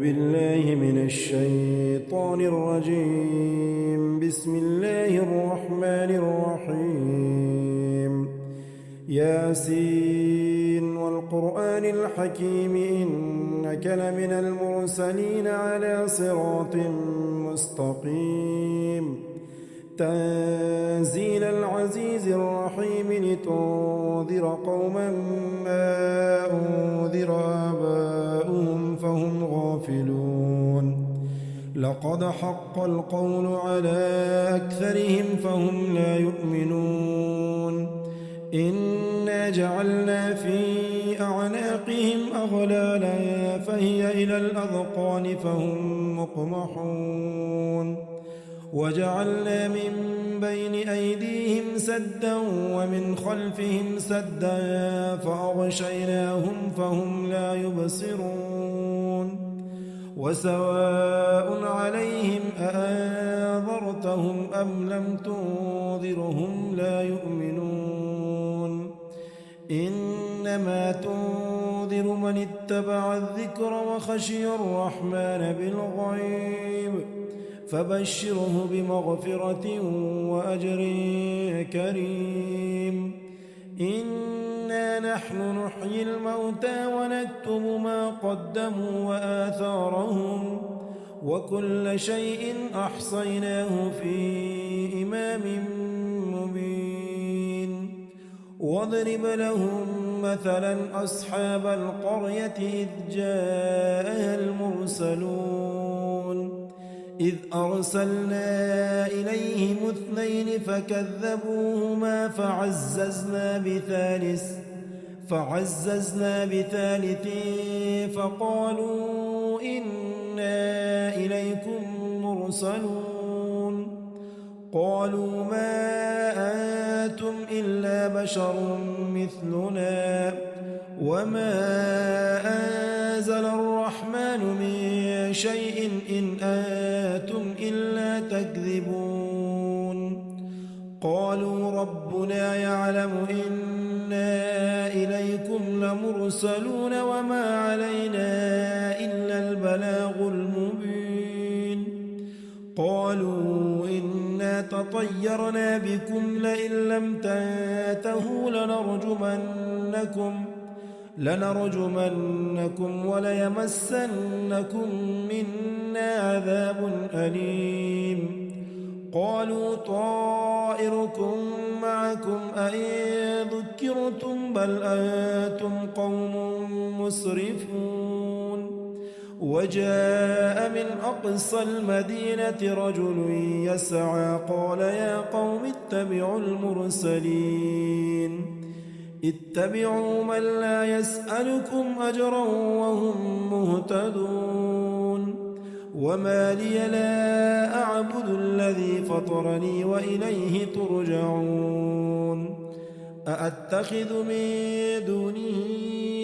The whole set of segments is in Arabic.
بالله من الشيطان الرجيم. بسم الله الرحمن الرحيم. ياسين والقرآن الحكيم إنك لمن المرسلين على صراط مستقيم. تنزيل العزيز الرحيم لتنذر قوما ما أنذر آباؤهم فهم غافلون. لقد حق القول على أكثرهم فهم لا يؤمنون. إنا جعلنا في أعناقهم أغلالا فهي إلى الأذقان فهم مقمحون. وجعلنا من بين أيديهم سدا ومن خلفهم سدا فأغشيناهم فهم لا يبصرون. وسواء عليهم أأنذرتهم أم لم تنذرهم لا يؤمنون. إنما تنذر من اتبع الذكر وخشي الرحمن بالغيب فبشره بمغفرة وأجر كريم. إنا نحن نحيي الموتى ونكتب ما قدموا وآثارهم وكل شيء أحصيناه في إمام مبين. واضرب لهم مثلا أصحاب القرية إذ جاءها المرسلون إذ أرسلنا إليهم اثنين فكذبوهما فعززنا بثالث فقالوا إنا إليكم مرسلون. قالوا ما أنتم إلا بشر مثلنا وما أنزل الرحمن من شيء إن أنتم إلا تكذبون. قالوا ربنا يعلم إنا إليكم لمرسلون وما علينا إلا البلاغ المبين. قالوا إنا تطيرنا بكم لئن لم تنتهوا لنرجمنكم وليمسنكم منا عذاب أليم. قالوا طائركم معكم أئن ذكرتم بل أنتم قوم مسرفون. وجاء من أقصى المدينة رجل يسعى قال يا قوم اتبعوا المرسلين اتبعوا من لا يسألكم أجرا وهم مهتدون. وما لي لا أعبد الذي فطرني وإليه ترجعون. أأتخذ من دونه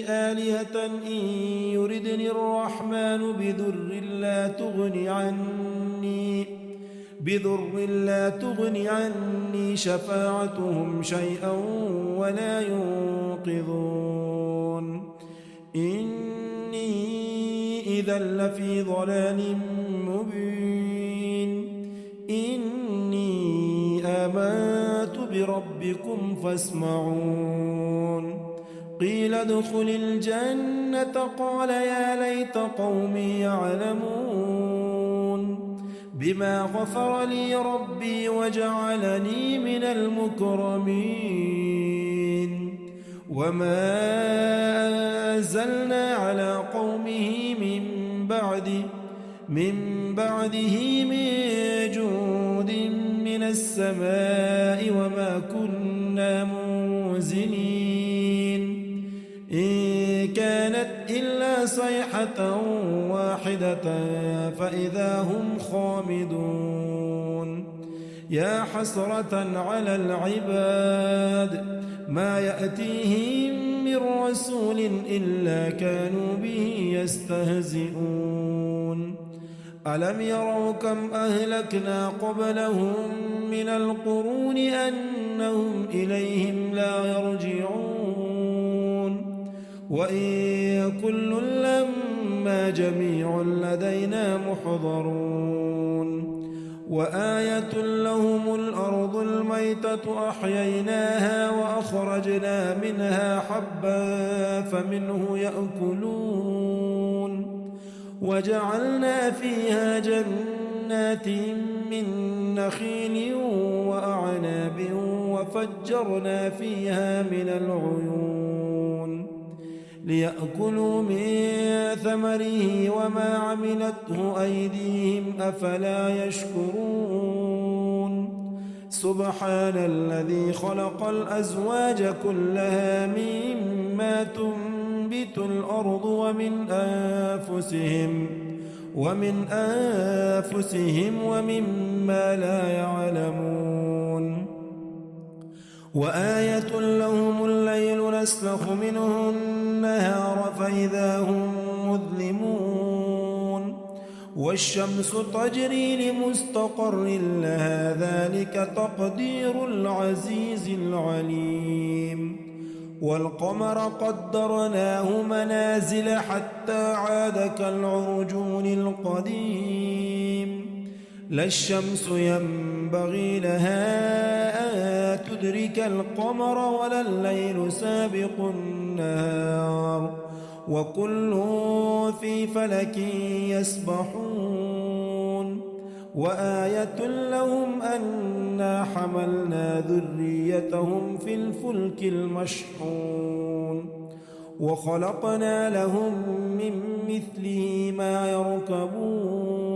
آلهة إن يردني الرحمن بضر لا تغن عني شفاعتهم شيئا ولا ينقذون. إني إذا لفي ضلال مبين. إني آمنت بربكم فاسمعون. قيل ادخل الجنة قال يا ليت قومي يعلمون بما غفر لي ربي وجعلني من المكرمين. وما أنزلنا على قومه من بعده من جود من السماء وما كنا منزلين. إن كانت إلا صيحة واحدة فإذا هم خامدون. يا حسرة على العباد ما يأتيهم من رسول إلا كانوا به يستهزئون. ألم يروا كم أهلكنا قبلهم من القرون أنهم إليهم لا يرجعون. وإن كل لما جميع لدينا محضرون وآية لهم الأرض الميتة أحييناها وأخرجنا منها حبا فمنه يأكلون وجعلنا فيها جنات من نخيل وأعناب وفجرنا فيها من العيون ليأكلوا من ثمره وما عملته أيديهم أفلا يشكرون سبحان الذي خلق الأزواج كلها مما تنبت الأرض ومن أنفسهم ومما لا يعلمون وآية لهم الليل نسلخ منه النهار فإذا هم مظلمون والشمس تجري لمستقر لها ذلك تقدير العزيز العليم والقمر قدرناه منازل حتى عاد كالعرجون القديم لا الشمس ينبغي لها أن تدرك القمر ولا الليل سابق النهار وكل في فلك يسبحون وآية لهم أنا حملنا ذريتهم في الفلك المشحون وخلقنا لهم من مثله ما يركبون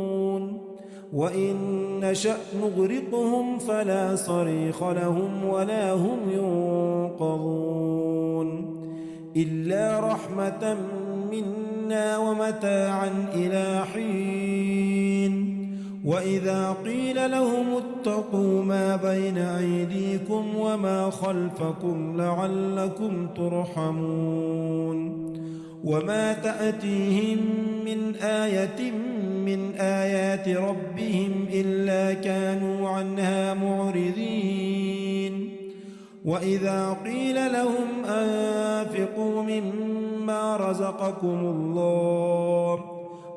وإن نشأ نغرقهم فلا صريخ لهم ولا هم ينقذون إلا رحمة منا ومتاعا إلى حين وإذا قيل لهم اتقوا ما بين أيديكم وما خلفكم لعلكم ترحمون وما تأتيهم من آية من آيات ربهم إلا كانوا عنها معرضين وإذا قيل لهم أنفقوا مما رزقكم الله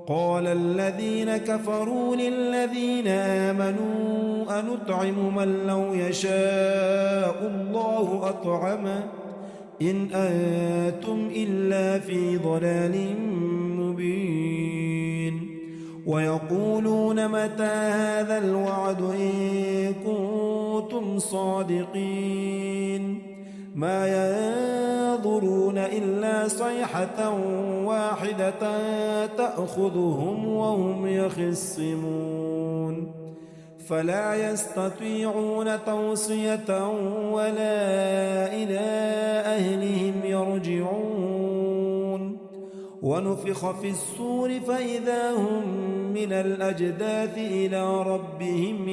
قال الذين كفروا للذين آمنوا أنطعم من لو يشاء الله أطعمه إن أنتم إلا في ضلال مبين ويقولون متى هذا الوعد إن كنتم صادقين ما ينظرون إلا صيحة واحدة تأخذهم وهم يخصمون فلا يستطيعون توصية ولا إلى أهلهم يرجعون ونفخ في الصور فإذا هم من الأجداث إلى ربهم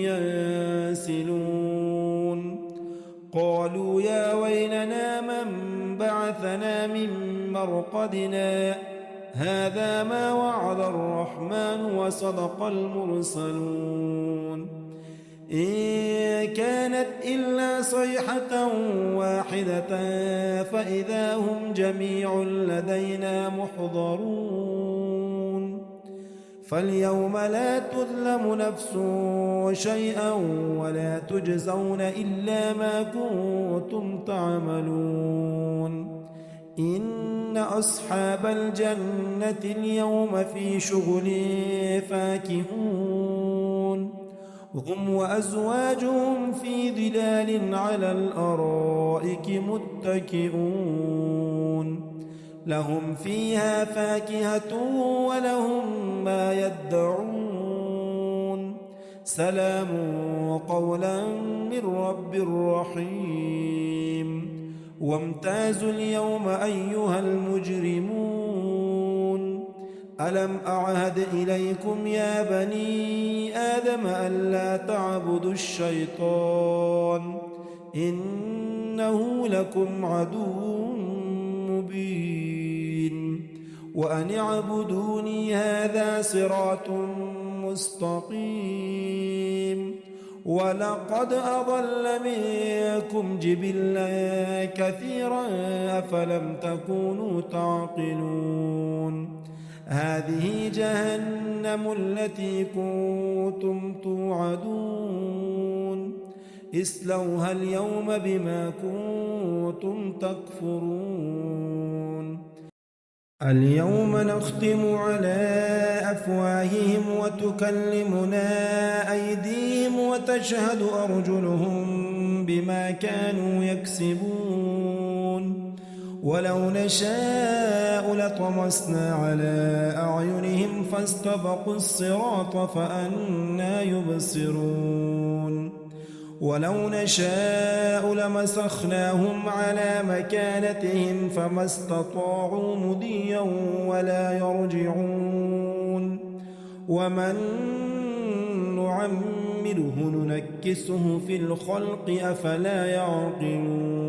ينسلون قالوا يا ويلنا من بعثنا من مرقدنا هذا ما وعد الرحمن وصدق المرسلون إن كانت إلا صيحة واحدة فإذا هم جميع لدينا محضرون فاليوم لا تظلم نفس شيئا ولا تجزون إلا ما كنتم تعملون إن أصحاب الجنة اليوم في شغل فاكهون هم وأزواجهم في ظلال على الأرائك متكئون لهم فيها فاكهة ولهم ما يدعون سلام قولا من رب رحيم وامتازوا اليوم أيها المجرمون ألم أعهد إليكم يا بني آدم ألا تعبدوا الشيطان إنه لكم عدو مبين وأن اعبدوني هذا صراط مستقيم ولقد أضل منكم جبلا كثيرا أفلم تكونوا تعقلون هذه جهنم التي كنتم توعدون اصلوها اليوم بما كنتم تكفرون اليوم نختم على أفواههم وتكلمنا أيديهم وتشهد أرجلهم بما كانوا يكسبون ولو نشاء لطمسنا على أعينهم فاستبقوا الصراط فأنى يبصرون ولو نشاء لمسخناهم على مكانتهم فما استطاعوا مضيا ولا يرجعون ومن نعمره ننكسه في الخلق أفلا يعقلون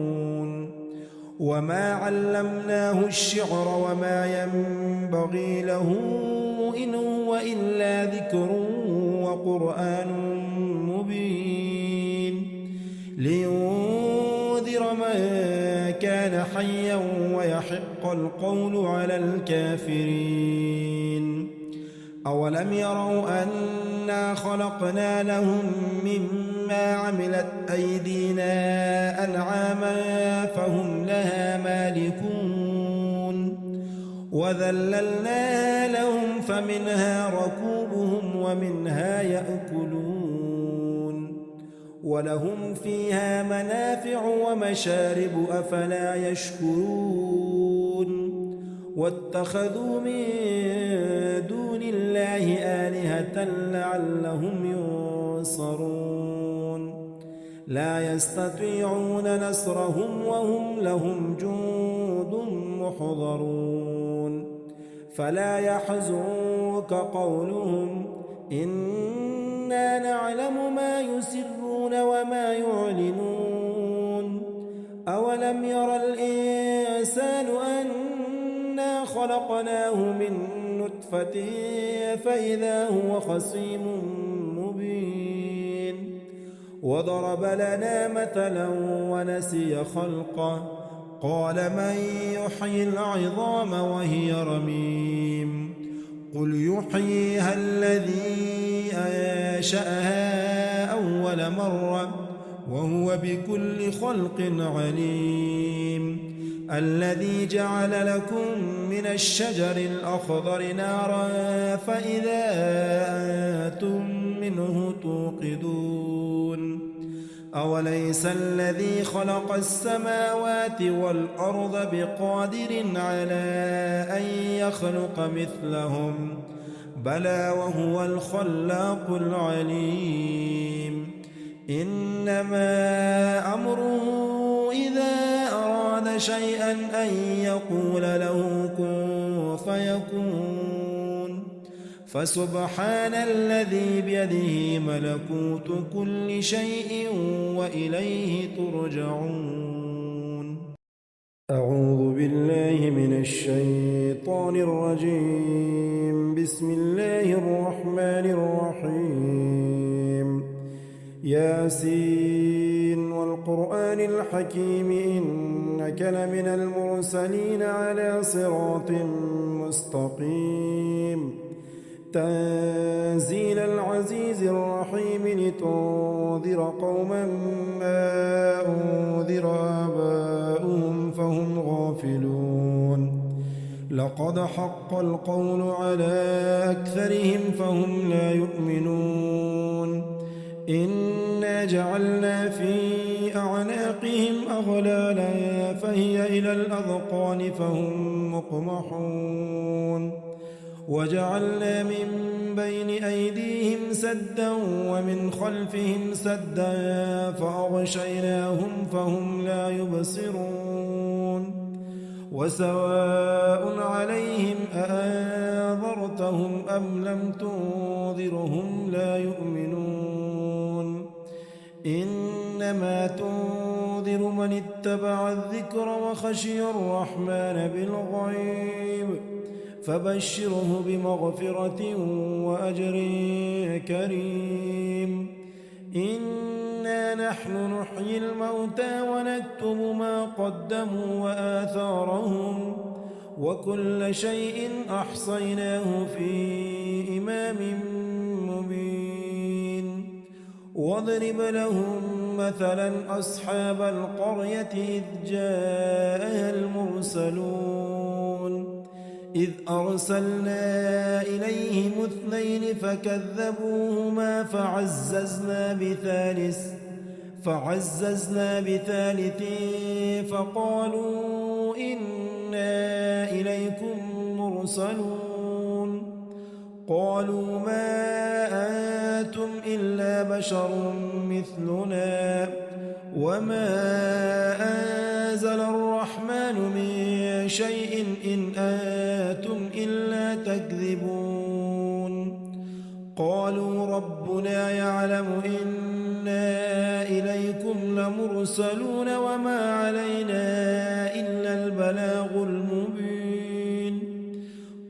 وما علمناه الشعر وما ينبغي له إن هو إلا ذكر وقرآن مبين لينذر من كان حيا ويحق القول على الكافرين أولم يروا أنا خلقنا لهم مما عملت أيدينا أنعاما فهم لها مالكون وذللنا لهم فمنها ركوبهم ومنها يأكلون ولهم فيها منافع ومشارب أفلا يشكرون واتخذوا من دون الله آلهة لعلهم ينصرون لا يستطيعون نصرهم وهم لهم جند محضرون فلا يحزنك قولهم إنا نعلم ما يسرون وما يعلنون أولم ير الإنسان أنا خلقناه من نطفة فإذا هو خصيم مبين وضرب لنا مثلا ونسي خلقه قال من يحيي العظام وهي رميم قل يحييها الذي أنشأها أول مرة وهو بكل خلق عليم الذي جعل لكم من الشجر الأخضر نارا فإذا أنتم منه توقدون أوليس الذي خلق السماوات والأرض بقادر على أن يخلق مثلهم بلى وهو الخلاق العليم إنما أمره إذا أراد شيئا أن يقول له كن فيكون فسبحان الذي بيده ملكوت كل شيء وإليه ترجعون أعوذ بالله من الشيطان الرجيم بسم الله الرحمن الرحيم ياسين والقرآن الحكيم إنك لمن المرسلين على صراط مستقيم تنزيل العزيز الرحيم لتنذر قوما ما أنذر آباؤهم فهم غافلون لقد حق القول على أكثرهم فهم لا يؤمنون إنا جعلنا في أعناقهم أغلالا فهي إلى الأذقان فهم مقمحون وجعلنا من بين أيديهم سدا ومن خلفهم سدا فأغشيناهم فهم لا يبصرون وسواء عليهم أأنذرتهم أم لم تنذرهم لا يؤمنون إنما تنذر من اتبع الذكر وخشي الرحمن بالغيب فبشره بمغفرة وأجر كريم إنا نحن نحيي الموتى ونكتب ما قدموا وآثارهم وكل شيء أحصيناه في إمام مبين واضرب لهم مثلا أصحاب القرية إذ جاءها المرسلون إذ أرسلنا إليهم 2 فكذبوهما فعززنا بثالث فقالوا إنا إليكم مرسلون قالوا ما أنتم إلا بشر مثلنا وما أنزل الرحمن من شيء إن أنتم إلا تكذبون قالوا ربنا يعلم إنا إليكم لمرسلون وما علينا إلا البلاغ المبين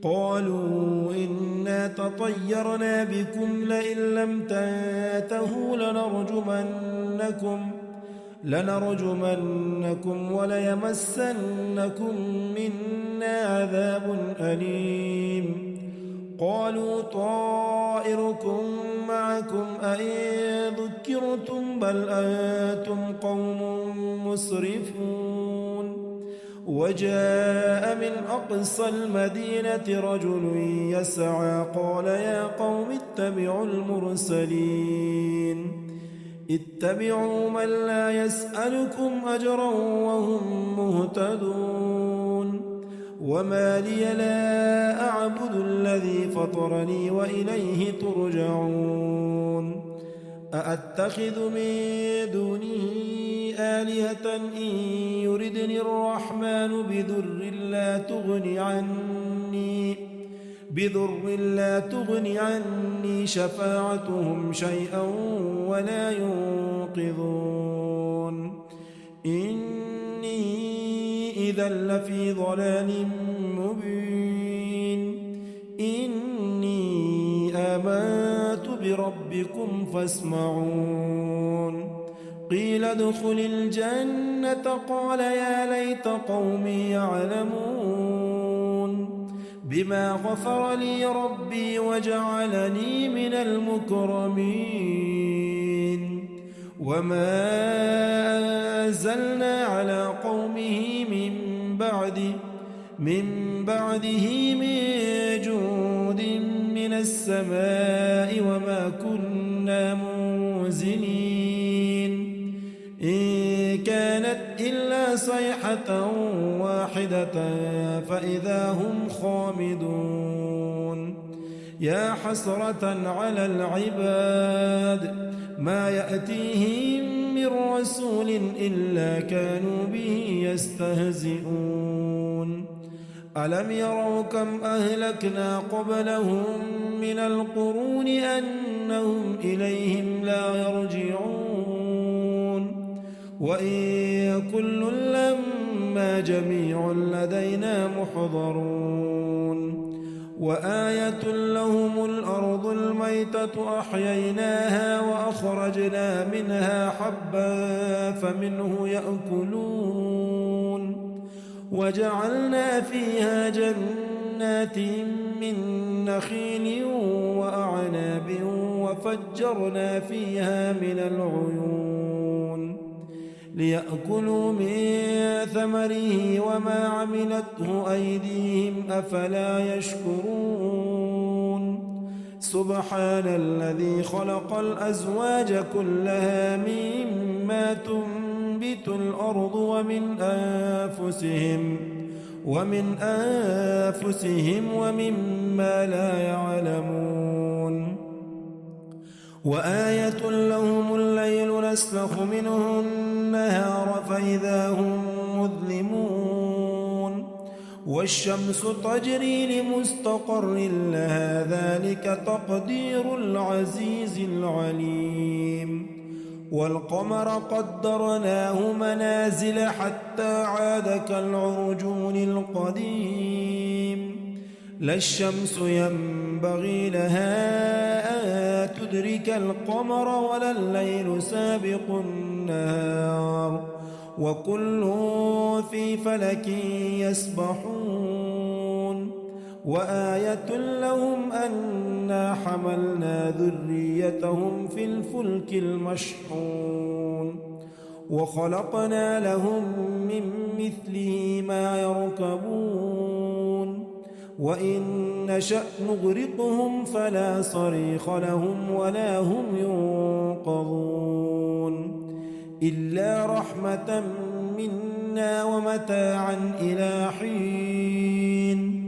قالوا إنا تطيرنا بكم لئن لم تنتهوا لنرجمنكم وليمسنكم منا عذاب أليم قالوا طائركم معكم أئن ذكرتم بل أنتم قوم مسرفون وجاء من أقصى المدينة رجل يسعى قال يا قوم اتبعوا المرسلين اتبعوا من لا يسألكم أجرا وهم مهتدون وما لي لا أعبد الذي فطرني وإليه ترجعون أأتخذ من دونه آلهة إن يردني الرحمن بضر لا تغني عني شفاعتهم شيئا ولا ينقذون إني إذا لفي ضلال مبين إني آمنت بربكم فاسمعون قيل ادخل الجنة قال يا ليت قومي يعلمون بما غفر لي ربي وجعلني من المكرمين وما أنزلنا على قومه من بعده من جود من السماء وما كنا منزلين إن كانت إلا صيحة واحدة فإذا هم خامدون يا حسرة على العباد ما يأتيهم من رسول إلا كانوا به يستهزئون ألم يروا كم أهلكنا قبلهم من القرون أنهم إليهم لا يرجعون وإن كل لما جميع لدينا محضرون وآية لهم الأرض الميتة أحييناها وأخرجنا منها حبا فمنه يأكلون وجعلنا فيها جنات من نخيل وأعناب وفجرنا فيها من العيون ليأكلوا من ثمره وما عملته أيديهم أفلا يشكرون سبحان الذي خلق الأزواج كلها مما تنبت الأرض ومن أنفسهم ومما لا يعلمون وآية لهم الليل نسلخ منه النهار فإذا هم مظلمون والشمس تجري لمستقر لها ذلك تقدير العزيز العليم والقمر قدرناه منازل حتى عاد كالعرجون القديم لا الشمس ينبغي لها أن تدرك القمر ولا الليل سابق النهار وكل في فلك يسبحون وآية لهم أنا حملنا ذريتهم في الفلك المشحون وخلقنا لهم من مثله ما يركبون وإن نشأ نغرقهم فلا صريخ لهم ولا هم ينقذون إلا رحمة منا ومتاعا إلى حين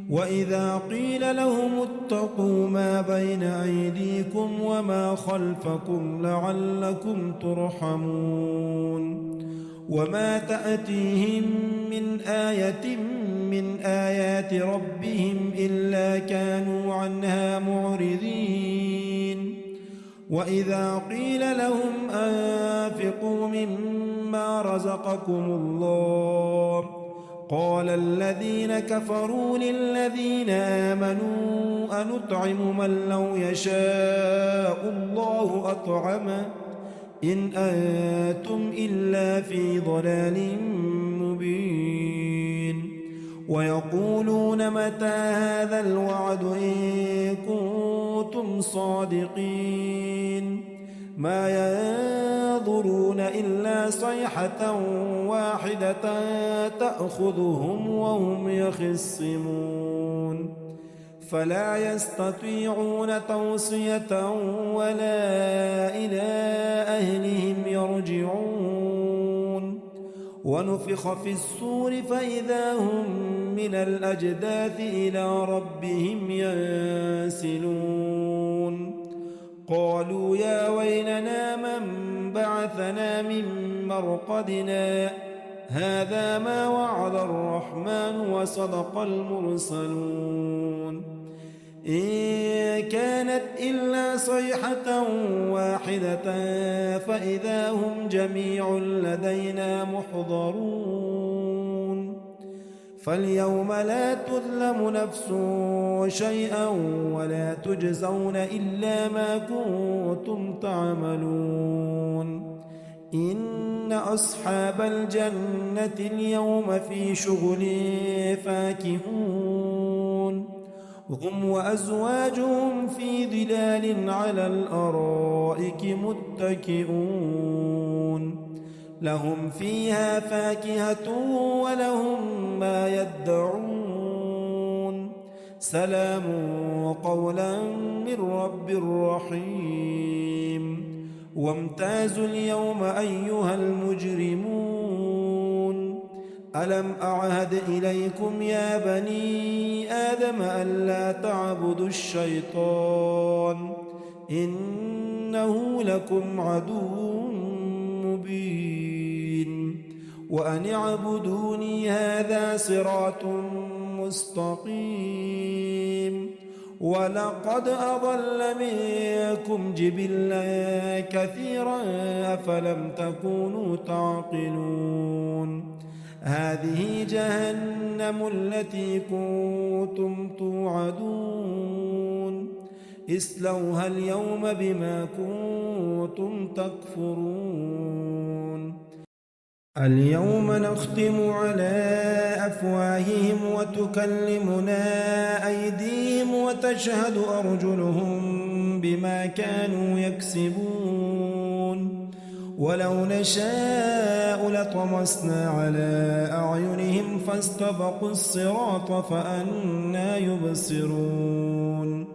وإذا قيل لهم اتقوا ما بين أيديكم وما خلفكم لعلكم ترحمون وما تأتيهم من آية من آيات ربهم إلا كانوا عنها معرضين وإذا قيل لهم أنفقوا مما رزقكم الله قال الذين كفروا للذين آمنوا أنطعم من لو يشاء الله أطعمه إن أنتم إلا في ضلال مبين ويقولون متى هذا الوعد إن كنتم صادقين ما ينظرون إلا صيحة واحدة تأخذهم وهم يخصمون فلا يستطيعون توصية ولا إلى أهلهم يرجعون ونفخ في الصور فإذا هم من الأجداث إلى ربهم ينسلون قالوا يا ويلنا من بعثنا من مرقدنا هذا ما وعد الرحمن وصدق المرسلون إن كانت إلا صيحة واحدة فإذا هم جميع لدينا محضرون فاليوم لا تظلم نفس شيئا ولا تجزون إلا ما كنتم تعملون إن أصحاب الجنة اليوم في شغل فاكهون هم وأزواجهم في ظلال على الأرائك متكئون لهم فيها فاكهة ولهم ما يدعون سلام قولا من رب رحيم وامتازوا اليوم أيها المجرمون ألم أعهد إليكم يا بني آدم ألا تعبدوا الشيطان إنه لكم عدو مبين وأن اعبدوني هذا صراط مستقيم ولقد أضل منكم جبلا كثيرا أفلم تكونوا تعقلون هذه جهنم التي كنتم توعدون اصلوها اليوم بما كنتم تكفرون اليوم نختم على أفواههم وتكلمنا أيديهم وتشهد أرجلهم بما كانوا يكسبون ولو نشاء لطمسنا على أعينهم فاستبقوا الصراط فأنى يبصرون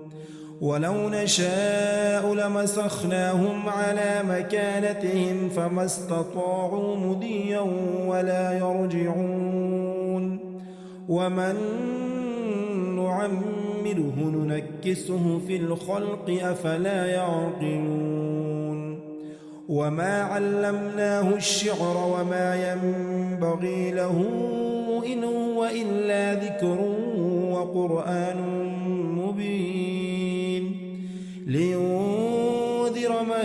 ولو نشاء لمسخناهم على مكانتهم فما استطاعوا مضيا ولا يرجعون ومن نعمره ننكسه في الخلق أفلا يعقلون وما علمناه الشعر وما ينبغي له إن هو إلا ذكر وقرآن مبين لينذر من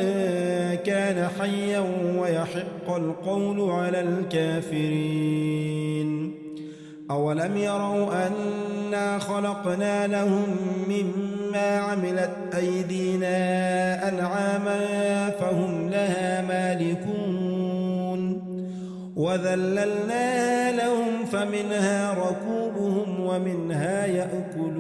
كان حيا ويحق القول على الكافرين أولم يروا أنا خلقنا لهم مما عملت أيدينا أنعاما فهم لها مالكون وذللنا لهم فمنها ركوبهم ومنها يأكلون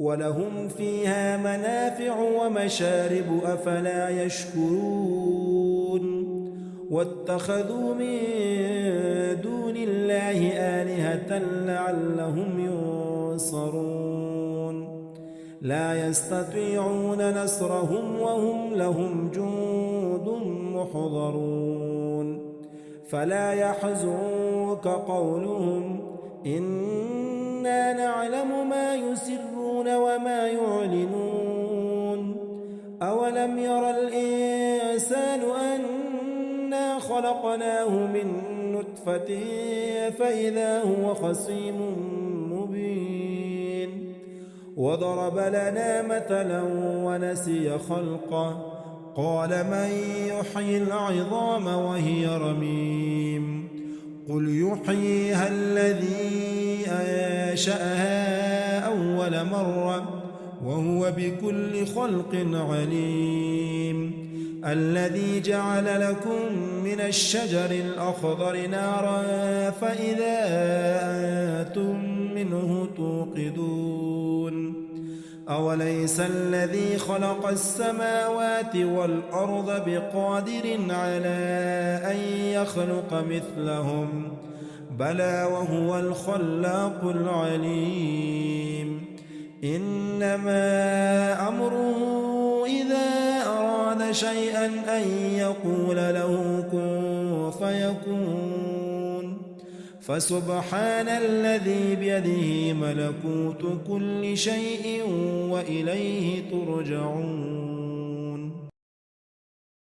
ولهم فيها منافع ومشارب أفلا يشكرون واتخذوا من دون الله آلهة لعلهم ينصرون لا يستطيعون نصرهم وهم لهم جند محضرون فلا يحزنك قولهم إنا نعلم ما يسرون وما يعلنون أولم ير الإنسان أنا خلقناه من نطفة فإذا هو خصيم مبين وضرب لنا مثلا ونسي خلقه قال من يحيي العظام وهي رميم قل يحييها الذي أنشأها أول مرة وهو بكل خلق عليم الذي جعل لكم من الشجر الأخضر نارا فإذا أنتم منه توقدون أوليس الذي خلق السماوات والأرض بقادر على أن يخلق مثلهم بلى وهو الخلاق العليم إنما أمره إذا أراد شيئا أن يقول له كن فيكون فسبحان الذي بيده ملكوت كل شيء وإليه ترجعون